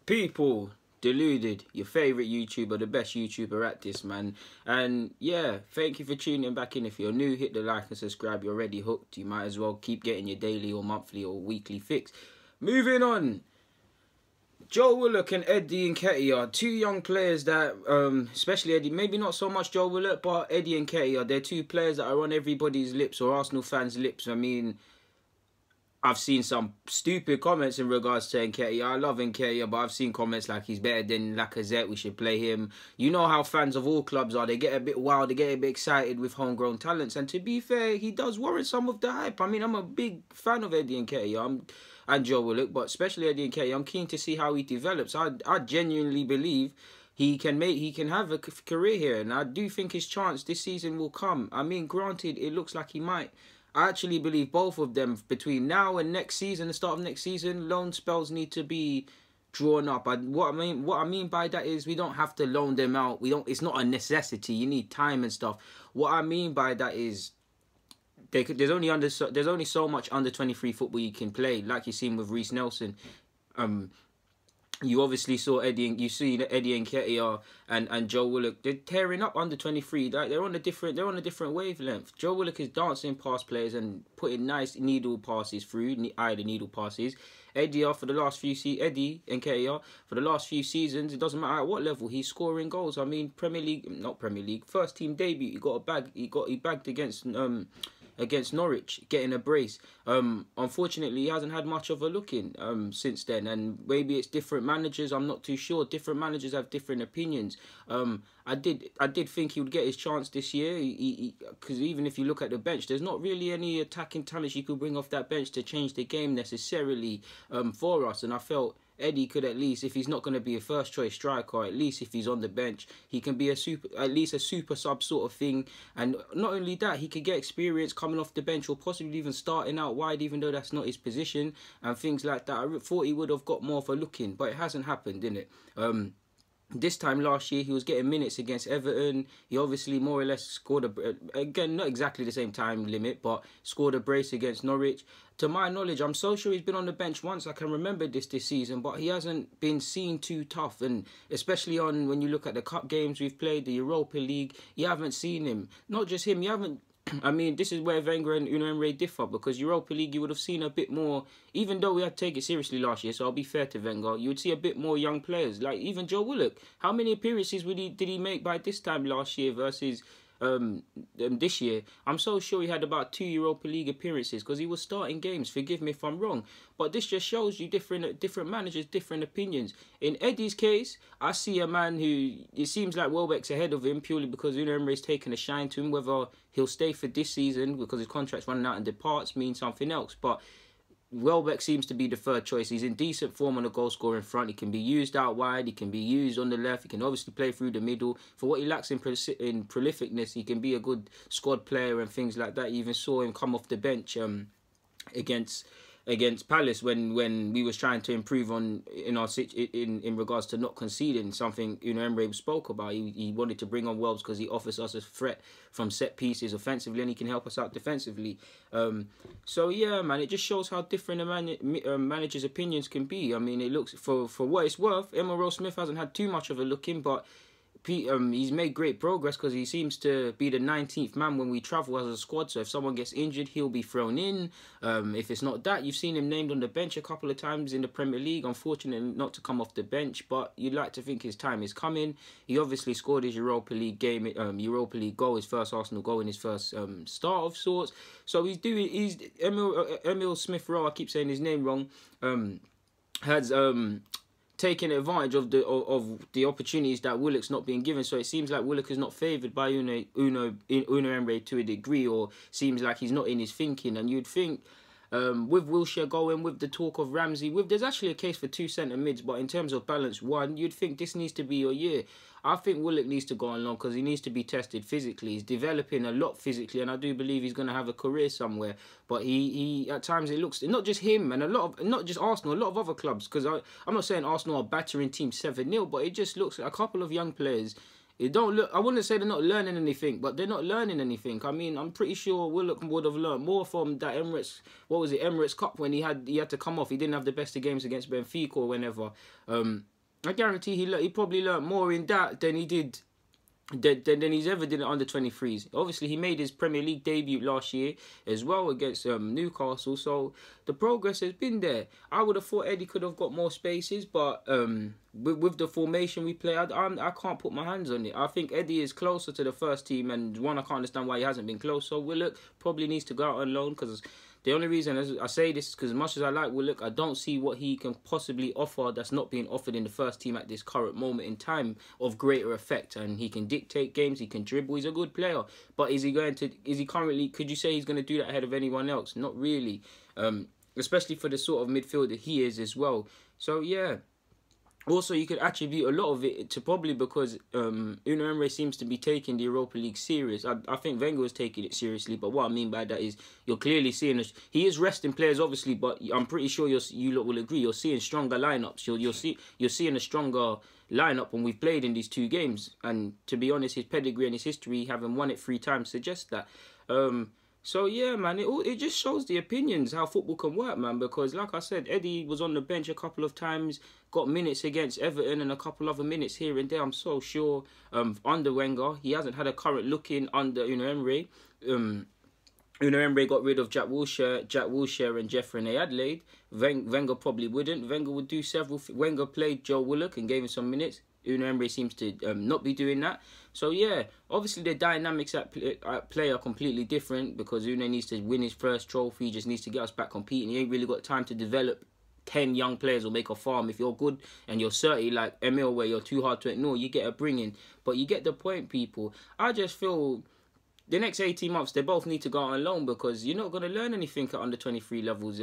People, Deluded, your favourite YouTuber, the best YouTuber at this, man. And yeah, thank you for tuning back in. If you're new, hit the like and subscribe. You're already hooked. You might as well keep getting your daily or monthly or weekly fix. Moving on. Joe Wilock and Eddie Nkeitah are two young players that, especially Eddie, maybe not so much Joe Wilock, but Eddie and Nkeitah, they're two players that are on everybody's lips or Arsenal fans' lips. I mean, I've seen some stupid comments in regards to Nkeitah. I love Nkeitah, but I've seen comments like he's better than Lacazette, we should play him. You know how fans of all clubs are. They get a bit wild, they get a bit excited with homegrown talents. And to be fair, he does warrant some of the hype. I mean, I'm a big fan of Eddie Nkeitah and Joe Wilock, but especially Eddie Nkeitah. I'm keen to see how he develops. I genuinely believe he can have a career here, and I do think his chance this season will come. I mean, granted, it looks like he might. I actually believe both of them between now and next season, the start of next season, loan spells need to be drawn up. What I mean by that is we don't have to loan them out. It's not a necessity. You need time and stuff. What I mean by that is there's only so much under 23 football you can play, like you've seen with Reece Nelson. You obviously saw Eddie Nkeitah and Joe Wilock. They're tearing up under 23. They're on a different wavelength. Joe Wilock is dancing past players and putting nice needle passes through, either needle passes. Eddie Nkeitah for the last few seasons, it doesn't matter at what level, he's scoring goals. I mean, not Premier League, first team debut, he got a bag. He bagged against Norwich, getting a brace. Unfortunately, he hasn't had much of a look in since then, and maybe it's different managers. I'm not too sure. Different managers have different opinions. I did think he would get his chance this year, because even if you look at the bench, there's not really any attacking talents you could bring off that bench to change the game necessarily for us, and I felt Eddie could at least, if he's not going to be a first choice striker, at least if he's on the bench, he can be at least a super sub sort of thing. And not only that, he could get experience coming off the bench or possibly even starting out wide, even though that's not his position and things like that. I thought he would have got more of a look in, but it hasn't happened, didn't it? This time last year, he was getting minutes against Everton. He obviously more or less scored again, not exactly the same time limit, but scored a brace against Norwich. To my knowledge, I'm so sure he's been on the bench once. I can remember this season, but he hasn't been seen too tough. And especially when you look at the cup games we've played, the Europa League, you haven't seen him. Not just him, you haven't. I mean, this is where Wenger and Unai Emery differ, because Europa League, you would have seen a bit more, even though we had to take it seriously last year, so I'll be fair to Wenger, you would see a bit more young players, like even Joe Wilock. How many appearances did he make by this time last year versus this year? I'm so sure he had about 2 Europa League appearances, because he was starting games. Forgive me if I'm wrong, but this just shows you different managers, different opinions. In Eddie's case, I see a man who, it seems like Welbeck's ahead of him purely because Unai Emery's taken a shine to him. Whether he'll stay for this season because his contract's running out and departs means something else, but Welbeck seems to be the third choice. He's in decent form on the goal scoring front. He can be used out wide. He can be used on the left. He can obviously play through the middle. For what he lacks in prolificness, he can be a good squad player and things like that. You even saw him come off the bench against Palace when we was trying to improve in regards to not conceding, something Unai Emery spoke about. He wanted to bring on Welbs because he offers us a threat from set pieces offensively, and he can help us out defensively. So yeah, man, it just shows how different a manager's opinions can be. I mean, it looks, for what it's worth, Emma Smith hasn't had too much of a look in, but he's made great progress because he seems to be the 19th man when we travel as a squad. So if someone gets injured, he'll be thrown in. If it's not that, you've seen him named on the bench a couple of times in the Premier League. Unfortunately, not to come off the bench, but you'd like to think his time is coming. He obviously scored his Europa League goal, his first Arsenal goal in his first start of sorts. So he's Emil Smith Rowe, I keep saying his name wrong, has taking advantage of the opportunities that Wilock's not being given. So it seems like Wilock is not favoured by Unai Emery to a degree, or seems like he's not in his thinking. And you'd think with Wilshere going, with the talk of Ramsey, there's actually a case for 2 centre mids, but in terms of balance, one, you'd think this needs to be your year. I think Wilock needs to go on loan because he needs to be tested physically. He's developing a lot physically, and I do believe he's going to have a career somewhere. But he at times, it looks, not just him and not just Arsenal, a lot of other clubs, because I'm not saying Arsenal are battering teams 7-0, but it just looks like a couple of young players. It don't look, I wouldn't say they're not learning anything, but they're not learning anything. I mean, I'm pretty sure Wilock would have learned more from that Emirates Cup when he had to come off. He didn't have the best of games against Benfica or whenever. I guarantee he probably learnt more in that than he did than he's ever did at under 23s. Obviously, he made his Premier League debut last year as well against Newcastle, so the progress has been there. I would have thought Eddie could have got more spaces, but with the formation we play, I can't put my hands on it. I think Eddie is closer to the first team, and I can't understand why he hasn't been close. So Wilock probably needs to go out on loan, because the only reason as I say this is because as much as I like Wilock, I don't see what he can possibly offer that's not being offered in the first team at this current moment in time of greater effect. And he can dictate games, he can dribble, he's a good player. But is he currently, could you say he's going to do that ahead of anyone else? Not really. Especially for the sort of midfielder he is as well. So yeah. Also, you could attribute a lot of it to probably because Unai Emery seems to be taking the Europa League serious. I think Wenger was taking it seriously, but what I mean by that is you're clearly seeing he is resting players, obviously, but I'm pretty sure you lot will agree. You're seeing stronger lineups. You're seeing a stronger lineup when we've played in these 2 games. And to be honest, his pedigree and his history, having won it 3 times, suggests that. So yeah, man, it just shows the opinions how football can work, man. Because like I said, Eddie was on the bench a couple of times, got minutes against Everton and a couple other minutes here and there. I'm so sure under Wenger, he hasn't had a current look in under Unai Emery. Unai Emery got rid of Jack Wilshere and Jeff René Adelaide. Wenger probably wouldn't. Wenger would do several. Wenger played Joe Wilock and gave him some minutes. Unai Emery seems to not be doing that. So yeah, obviously the dynamics at play are completely different because Unai needs to win his first trophy. He just needs to get us back competing. He ain't really got time to develop 10 young players or make a farm. If you're good and you're 30 like Emil, where you're too hard to ignore, you get a bring in. But you get the point, people. I just feel the next 18 months they both need to go on loan because you're not going to learn anything at under 23 levels.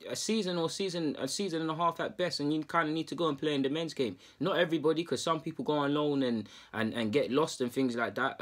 A season and a half at best, and you kind of need to go and play in the men's game. Not everybody, because some people go on loan and get lost and things like that.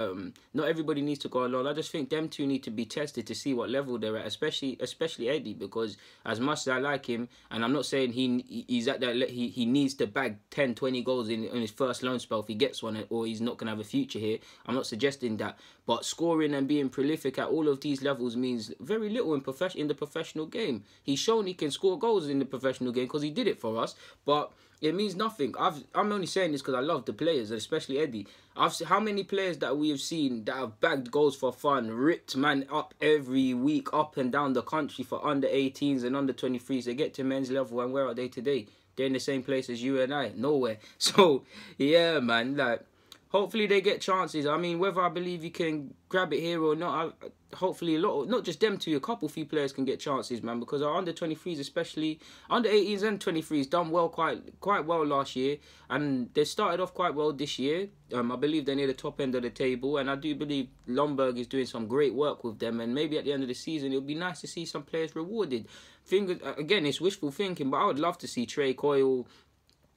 Not everybody needs to go on loan. I just think them two need to be tested to see what level they're at, especially Eddie, because as much as I like him, and I'm not saying he's at that, he needs to bag 10, 20 goals in his first loan spell if he gets one, or he's not going to have a future here. I'm not suggesting that. But scoring and being prolific at all of these levels means very little in the professional game. He's shown he can score goals in the professional game because he did it for us, but it means nothing. I'm only saying this because I love the players, especially Eddie. How many players that we have seen that have bagged goals for fun, ripped man up every week, up and down the country for under 18s and under 23s. They get to men's level, and where are they today? They're in the same place as you and I, nowhere. So yeah, man, like, hopefully they get chances. I mean, whether I believe you can grab it here or not, hopefully not just them two, a few players can get chances, man, because our under 23s, especially under 18s and 23s, done well, quite well last year, and they started off quite well this year. I believe they're near the top end of the table, and I do believe Lombard is doing some great work with them, and maybe at the end of the season it would be nice to see some players rewarded. Again, it's wishful thinking, but I would love to see Trey Coyle,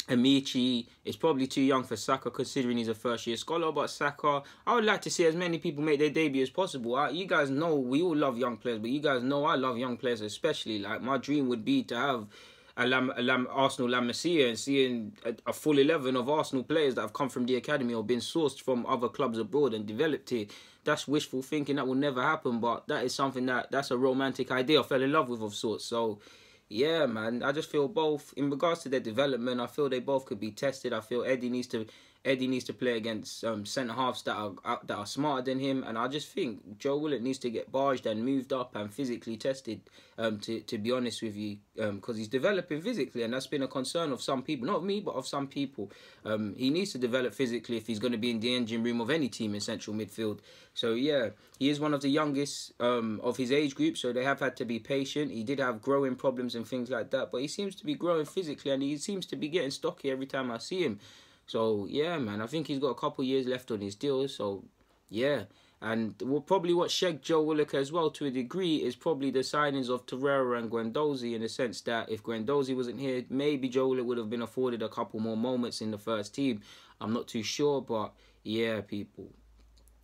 Amici is probably too young for Saka considering he's a first-year scholar, but Saka, I would like to see as many people make their debut as possible. You guys know we all love young players, but you guys know I love young players especially. Like, my dream would be to have Arsenal La Masia and seeing a full 11 of Arsenal players that have come from the academy or been sourced from other clubs abroad and developed here. That's wishful thinking. That will never happen, but that is something that's a romantic idea I fell in love with of sorts. So yeah, man, I just feel both, in regards to their development, I feel they both could be tested. I feel Eddie needs to play against centre-halves that are smarter than him. And I just think Joe Wilock needs to get barged and moved up and physically tested, to be honest with you, because he's developing physically. And that's been a concern of some people. Not me, but of some people. He needs to develop physically if he's going to be in the engine room of any team in central midfield. So, yeah, he is one of the youngest of his age group, so they have had to be patient. He did have growing problems and things like that, but he seems to be growing physically, and he seems to be getting stocky every time I see him. So, yeah, man, I think he's got a couple of years left on his deal. So, yeah. And probably what shagged Joe Wilock as well to a degree is probably the signings of Torreira and Guendouzi, in the sense that if Guendouzi wasn't here, maybe Joe Wilock would have been afforded a couple more moments in the first team. I'm not too sure, but yeah, people.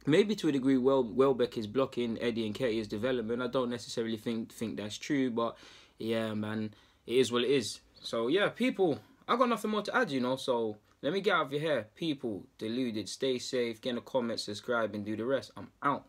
Maybe to a degree, Welbeck is blocking Eddie Nkeitah's development. I don't necessarily think that's true, but yeah, man, it is what it is. So, yeah, people, I got nothing more to add, so let me get out of your hair. People, deluded, stay safe, get in the comments, subscribe, and do the rest. I'm out.